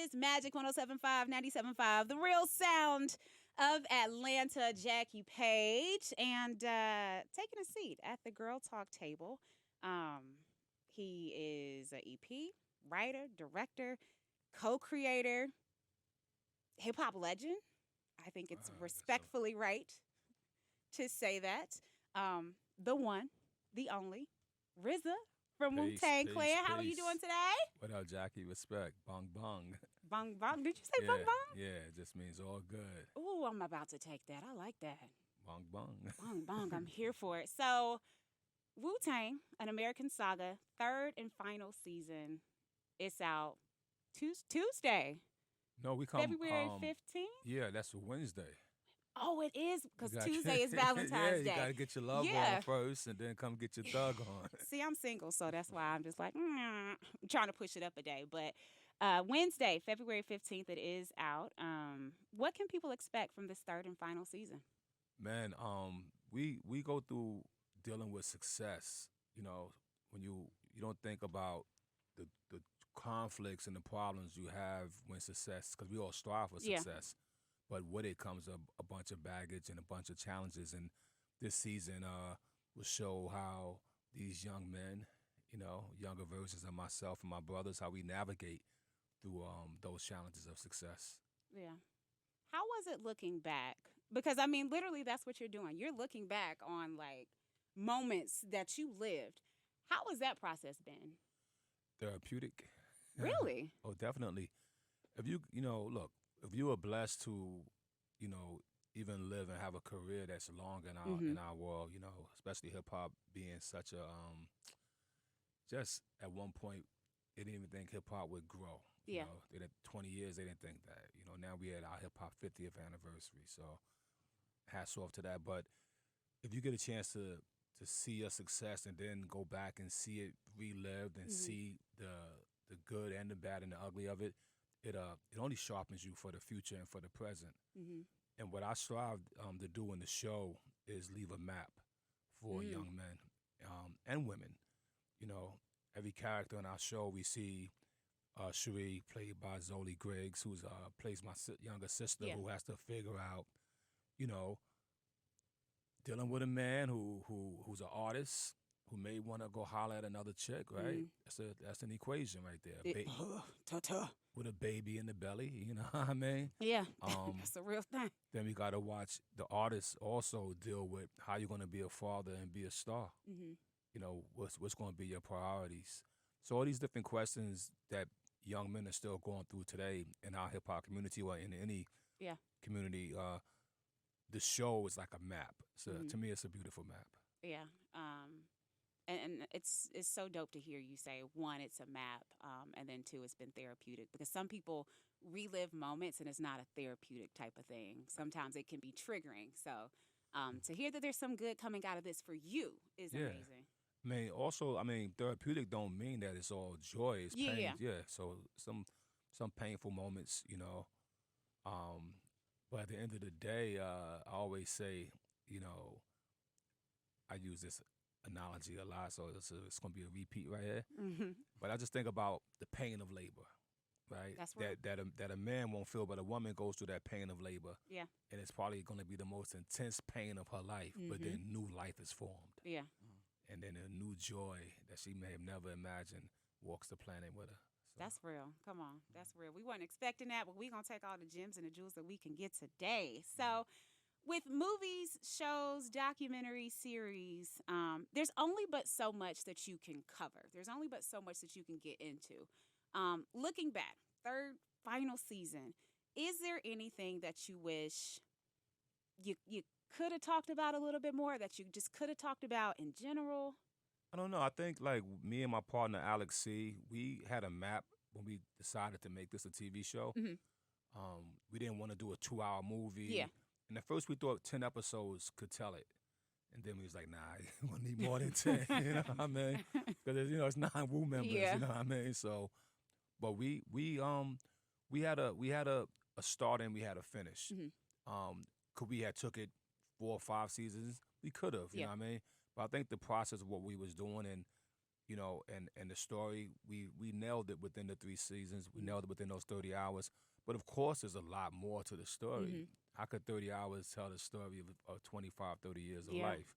is Magic 107.5, 97.5, the real sound of Atlanta. Jackie Paige, and taking a seat at the Girl Talk table. He is an EP, writer, director, co creator, hip hop legend. I think it's respectfully right to say that. The one, the only, RZA from Wu-Tang Clan. How are you doing today? What up, Jackie? Respect. Bong bong. Bong bong. Did you say bong bong? Yeah, it just means all good. Ooh, I'm about to take that. I like that. Bong bong. Bong bong. I'm here for it. So, Wu-Tang, an American Saga, third and final season. It's out Tuesday. No, we come February 15th? Yeah, that's Wednesday. Oh, it is because Tuesday is Valentine's Day. Day. You gotta get your love on first, and then come get your thug on. See, I'm single, so that's why I'm just like I'm trying to push it up a day. But Wednesday, February 15th, it is out. What can people expect from this third and final season? Man, we go through dealing with success. You know, when you don't think about the conflicts and the problems you have when success, because we all strive for success. But with it comes a bunch of baggage and a bunch of challenges. And this season will show how these young men, younger versions of myself and my brothers, how we navigate through those challenges of success. Yeah. How was it looking back? Because, I mean, literally that's what you're doing. You're looking back on, like, moments that you lived. How has that process been? Therapeutic. Really? Oh, definitely. If look, if you are blessed to, even live and have a career that's long in our world, especially hip hop being such a just at one point they didn't even think hip hop would grow. Yeah. 20 years they didn't think that. Now we had our hip hop 50th anniversary. So hats off to that. But if you get a chance to see your success and then go back and see it relived and see the good and the bad and the ugly of it, it only sharpens you for the future and for the present. Mm-hmm. And what I strive to do in the show is leave a map for young men and women. Every character in our show, we see Cherie, played by Zoli Griggs, who plays my younger sister, who has to figure out, dealing with a man who's an artist, who may want to go holler at another chick, right? That's an equation right there. With a baby in the belly, you know what I mean? Yeah, that's a real thing. Then we got to watch the artists also deal with how you're going to be a father and be a star. What's going to be your priorities? So all these different questions that young men are still going through today in our hip-hop community or in any community, the show is like a map. So to me, it's a beautiful map. Yeah. And it's so dope to hear you say, one, it's a map, and then two, it's been therapeutic. Because some people relive moments, and it's not a therapeutic type of thing. Sometimes it can be triggering. So to hear that there's some good coming out of this for you is amazing. Therapeutic don't mean that it's all joy. It's pain. Yeah. So some painful moments, but at the end of the day, I always say, I use this analogy a lot, so it's going to be a repeat right here. But I just think about the pain of labor, right? That's right. That a man won't feel, but a woman goes through that pain of labor. Yeah. And it's probably going to be the most intense pain of her life, but then new life is formed. Yeah. And then a new joy that she may have never imagined walks the planet with her. So. That's real. Come on. That's real. We weren't expecting that, but we're going to take all the gems and the jewels that we can get today. So with movies, shows, documentary series, there's only but so much that you can cover. There's only but so much that you can get into. Looking back, third, final season, is there anything that you wish you could have talked about a little bit more, that you just could have talked about in general? I don't know. I think like me and my partner, Alex C., we had a map when we decided to make this a TV show. We didn't want to do a 2-hour movie. Yeah. And at first we thought 10 episodes could tell it. And then we was like, nah, we're going to need more than 10, you know what I mean? Because, it's 9 Wu members, you know what I mean? So, but we had a start and we had a finish. Could we have took it 4 or 5 seasons? We could have, you know what I mean? But I think the process of what we was doing and, and the story, we nailed it within the 3 seasons. We Mhm. nailed it within those 30 hours. But of course, there's a lot more to the story. Mhm. How could 30 hours tell the story of 25, 30 years of Yeah. life?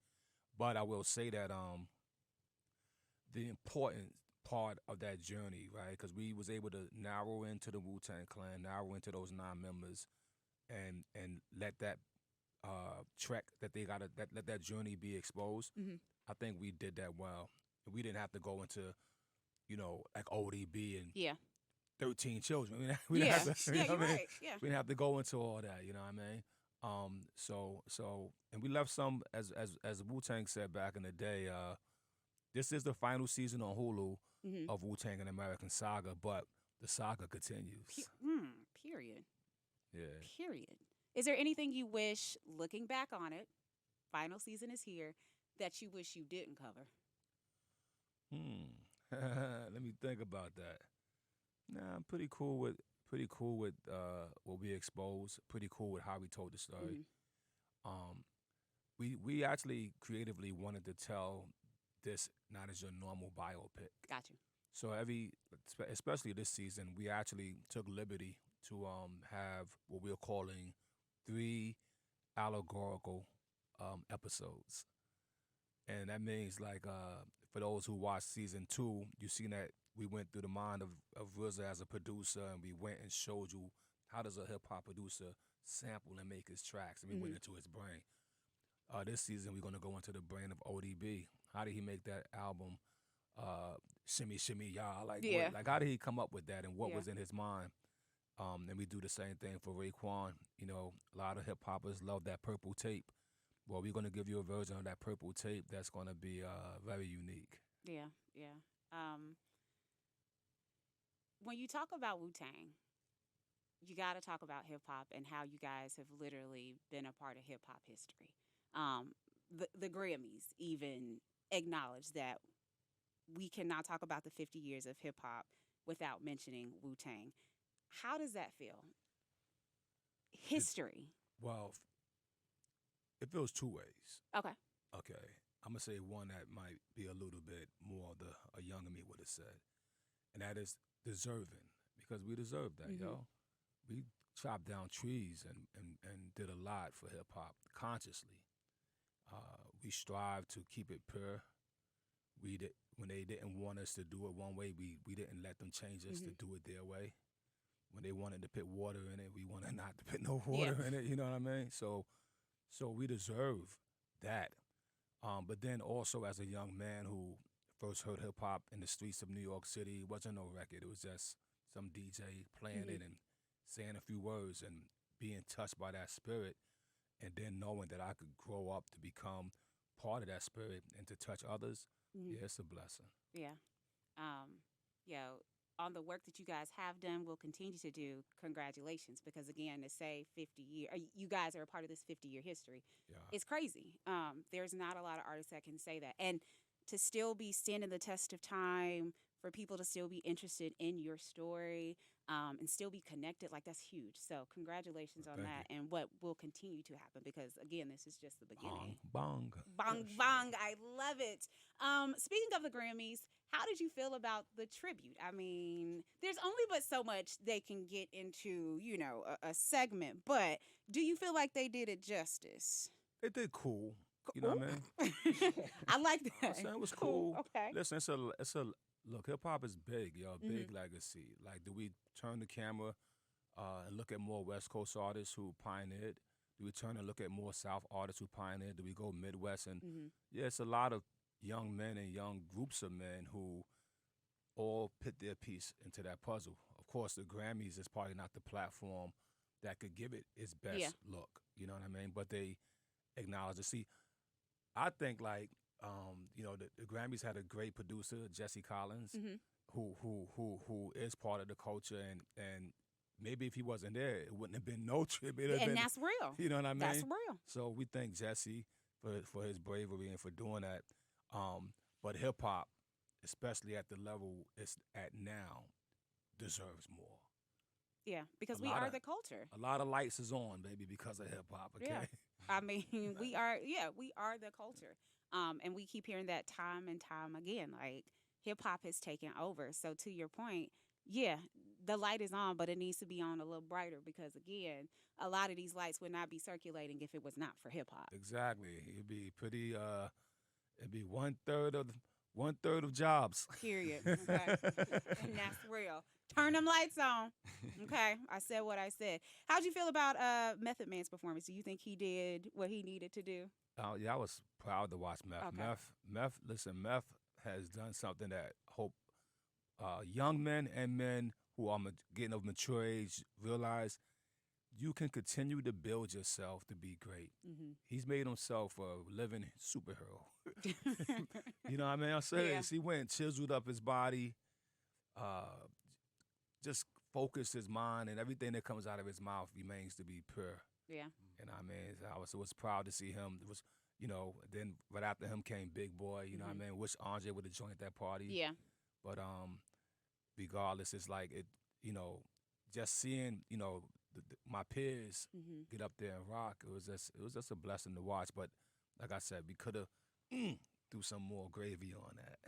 But I will say that the important part of that journey, right? Because we was able to narrow into the Wu-Tang Clan, narrow into those 9 members, and let that trek that they gotta let that journey be exposed. Mhm. I think we did that well. We didn't have to go into like ODB and Yeah. 13 children. We didn't Yeah. have to, Yeah. you know You're what I mean? right. Yeah. We didn't have to go into all that. You know what I mean? So, and we left some as Wu Tang said back in the day. This is the final season on Hulu Mhm. of Wu-Tang and American Saga, but the saga continues. Period. Yeah. Period. Is there anything you wish, looking back on it, final season is here, that you wish you didn't cover? Let me think about that. Nah, I'm pretty cool with what we exposed. Pretty cool with how we told the story. Mhm. Um, we actually creatively wanted to tell this not as your normal biopic. Got you. So especially this season, we actually took liberty to have what we're calling 3 allegorical episodes, and that means like for those who watched season 2, you seen that we went through the mind of RZA as a producer, and we went and showed you how does a hip hop producer sample and make his tracks, and we went Mhm. into his brain. This season, we're gonna go into the brain of ODB. How did he make that album? Shimmy Shimmy Y'all. Like Yeah. what? Like how did he come up with that, and what Yeah. was in his mind? And we do the same thing for Raekwon. A lot of hip hoppers love that purple tape. Well, we're gonna give you a version of that purple tape that's gonna be very unique. Yeah. Yeah. When you talk about Wu Tang, you got to talk about hip hop and how you guys have literally been a part of hip hop history. The Grammys even acknowledge that we cannot talk about the 50 years of hip hop without mentioning Wu Tang. How does that feel? It, History. well, it feels two ways. Okay. Okay, I'm gonna say one that might be a little bit more the a younger me would have said, and that is deserving, because we deserve that, Mhm. yo. We chopped down trees and did a lot for hip hop consciously. We strive to keep it pure. We did when they didn't want us to do it one way. We didn't let them change us to Mhm. do it their way. When they wanted to put water in it, we wanted not to put no Yeah. water in it. You know what I mean? So we deserve that. But then also as a young man who first heard hip hop in the streets of New York City, it wasn't no record. It was just some DJ playing Mhm. it and saying a few words and being touched by that spirit, and then knowing that I could grow up to become part of that spirit and to touch others. Mhm. Yeah, it's a blessing. Yeah. You know, on the work that you guys have done, will continue to do. Congratulations, because again, to say 50 year, you guys are a part of this 50-year history. Yeah. It's crazy. There's not a lot of artists that can say that, and to still be standing the test of time, for people to still be interested in your story, and still be connected, like that's huge. So congratulations on Thank you. that, and what will continue to happen, because again, this is just the Bong, beginning. bong. Bong bong, I love it. Speaking of the Grammys, how did you feel about the tribute? I mean, there's only but so much they can get into, a segment, but do you feel like they did it justice? They did cool. You know Ooh. what I mean? I like I'm that. saying it was cool. Okay. Listen, it's a look. Hip hop is big, yo. Big Mhm. legacy. Like, do we turn the camera and look at more West Coast artists who pioneered? Do we turn and look at more South artists who pioneered? Do we go Midwest? And Mhm. yeah, it's a lot of young men and young groups of men who all put their piece into that puzzle. Of course, the Grammys is probably not the platform that could give it its best Yeah. look. You know what I mean? But they acknowledge it. See, I think like the Grammys had a great producer, Jesse Collins, Mhm. who is part of the culture, and maybe if he wasn't there, it wouldn't have been no tribute. It'd have And been, that's real. you know what I mean? That's real. So we thank Jesse for his bravery and for doing that. But hip hop, especially at the level it's at now, deserves more. Yeah, A because we lot are of the culture. a lot of lights is on, baby, because of hip hop. Yeah. Okay. I mean, we are the culture. And we keep hearing that time and time again. Like, hip hop has taken over. So to your point, yeah, the light is on, but it needs to be on a little brighter because again, a lot of these lights would not be circulating if it was not for hip hop. Exactly. It'd be pretty. It'd be one third of jobs. Period. Okay. And that's real. Turn them lights on. Okay. I said what I said. How'd you feel about Method Man's performance? Do you think he did what he needed to do? Yeah, I was proud to watch Meth. Okay. Meth has done something that hope young men and men who are getting of mature age realize you can continue to build yourself to be great. Mm-hmm. He's made himself a living superhero. You know what I mean? I'm serious. Yeah. He went and chiseled up his body, uh, just focused his mind, and everything that comes out of his mouth remains to be pure. Yeah. And I mean, I was proud to see him. It was, then right after him came Big Boy. You know what I mean? Wish Andre would have joined that party. Yeah. But regardless, it's like it. Just seeing my peers Mm-hmm. get up there and rock. It was just a blessing to watch. But like I said, we could have threw some more gravy on that.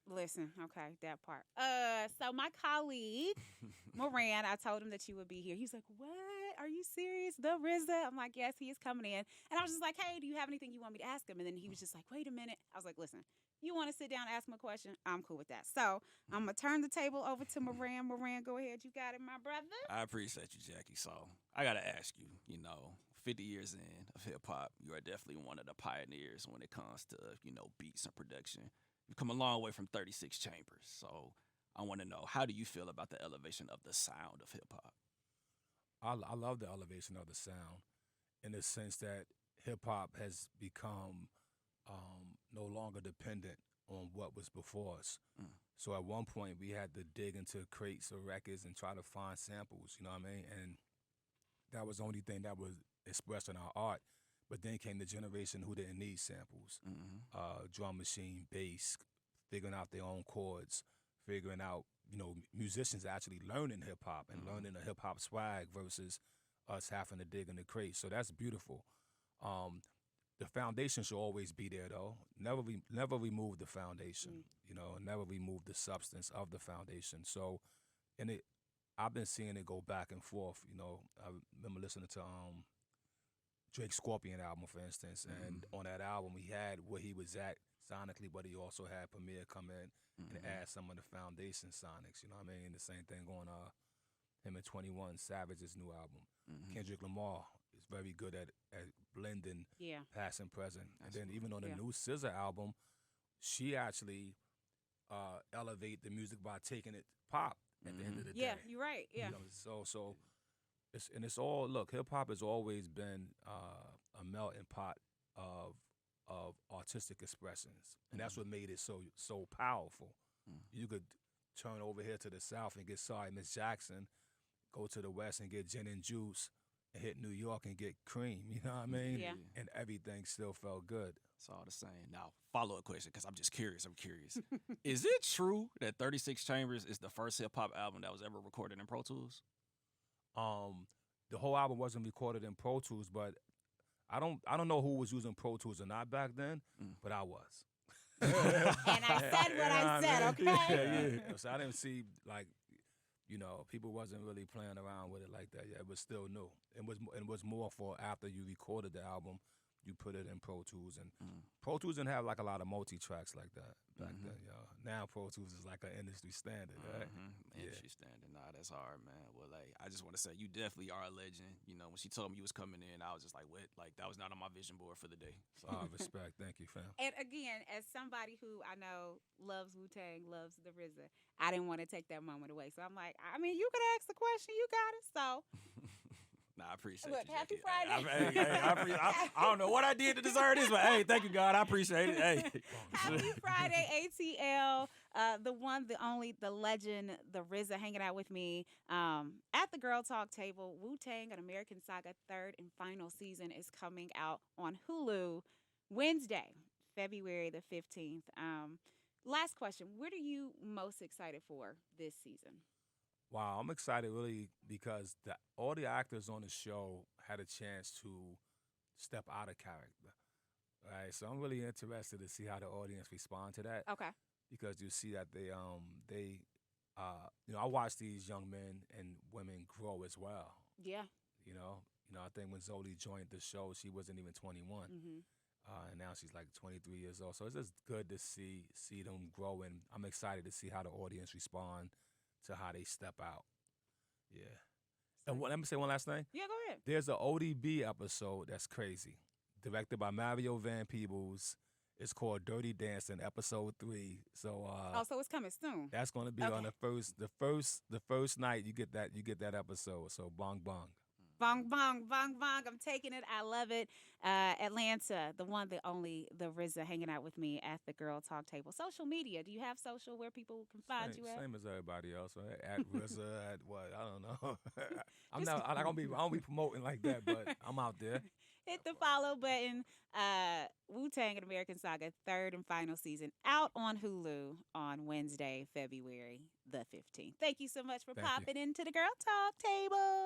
Listen, okay, that part. So my colleague Moran, I told him that you would be here. He was like, "What? Are you serious? The RZA?" I'm like, "Yes, he is coming in." And I was just like, "Hey, do you have anything you want me to ask him?" And then he was just like, "Wait a minute." I was like, "Listen, you want to sit down and ask him a question? I'm cool with that." So I'm gonna turn the table over to Moran. Moran, go ahead. You got it, my brother. I appreciate you, Jackie. So I gotta ask you, 50 years in of hip hop, you are definitely one of the pioneers when it comes to, beats and production. You've come a long way from 36 Chambers. So I want to know, how do you feel about the elevation of the sound of hip hop? I love the elevation of the sound in the sense that hip hop has become no longer dependent on what was before us. Mm. So at one point we had to dig into crates of records and try to find samples, you know what I mean? And that was the only thing that was expressed in our art. But then came the generation who didn't need samples. Mm-hmm. Drum machine, bass, figuring out their own chords, figuring out, musicians actually learning hip hop and learning the hip hop swag versus us having to dig in the crates. So that's beautiful. The foundation should always be there, though. Never remove the foundation. Never remove the substance of the foundation. So, I've been seeing it go back and forth. I remember listening to Drake's Scorpion album, for instance, and on that album he had where he was at sonically, but he also had Premier come in and add some of the foundation sonics. You know what I mean? The same thing going him and 21 Savage's new album. Kendrick Lamar is very good at blending past and present. And then even on the new SZA album, she actually elevate the music by taking it pop at the end of the day. Yeah, you're right. Yeah. So it's all, look, hip hop has always been a melting pot of artistic expressions, and that's what made it so powerful. You could turn over here to the South and get Sorry Miss Jackson, go to the West and get Gin and Juice, and hit New York and get Cream. You know what I mean? Yeah. And everything still felt good. It's all the same. Now, follow-up question, because I'm just curious. Is it true that 36 Chambers is the first hip-hop album that was ever recorded in Pro Tools? The whole album wasn't recorded in Pro Tools, but I don't know who was using Pro Tools or not back then, but I was. And I said what I said, okay? Yeah. So I didn't see, people wasn't really playing around with it like that. Yeah, it was still new. It was more for after you recorded the album, you put it in Pro Tools. And Pro Tools didn't have a lot of multi-tracks like that back then, y'all. Now Pro Tools is like an industry standard, right? Industry standard. Nah, that's hard, man. Well, I just want to say you definitely are a legend. When she told me you was coming in, I was just like, what? That was not on my vision board for the day. So respect. Thank you, fam. And again, as somebody who I know loves Wu-Tang, loves the RZA, I didn't want to take that moment away. So I'm like, you could ask the question, you got it. So Nah, I appreciate look, you. happy Jackie. Friday. I don't know what I did to deserve this, but hey, thank you, God. I appreciate it. Hey. Happy Friday, ATL. The one, the only, the legend, the RZA hanging out with me at the Girl Talk table. Wu-Tang, an American Saga third and final season is coming out on Hulu Wednesday, February the 15th. Last question. What are you most excited for this season? Wow, I'm excited really because all the actors on the show had a chance to step out of character, right? So I'm really interested to see how the audience respond to that. Okay. because you see that I watch these young men and women grow as well. Yeah. I think when Zoli joined the show, she wasn't even 21, Mm-hmm. and now she's like 23 years old. So it's just good to see them grow, and I'm excited to see how the audience respond to how they step out. Yeah. And let me say one last thing. Yeah, go ahead. There's an ODB episode that's crazy, directed by Mario Van Peebles. It's called Dirty Dancing, episode 3. So So it's coming soon. that's going to be Okay. on the first night you get that episode. So bong bong. Bong, bong, bong, bong. I'm taking it. I love it. Atlanta, the one, the only, the RZA hanging out with me at the Girl Talk table. Social media. Do you have social where people can find you at? Same as everybody else. Right? At RZA, at what? I don't know. I don't be promoting like that, but I'm out there. Hit the follow button. Wu-Tang and American Saga, third and final season, out on Hulu on Wednesday, February the 15th. Thank you so much for Thank you. popping into the Girl Talk table.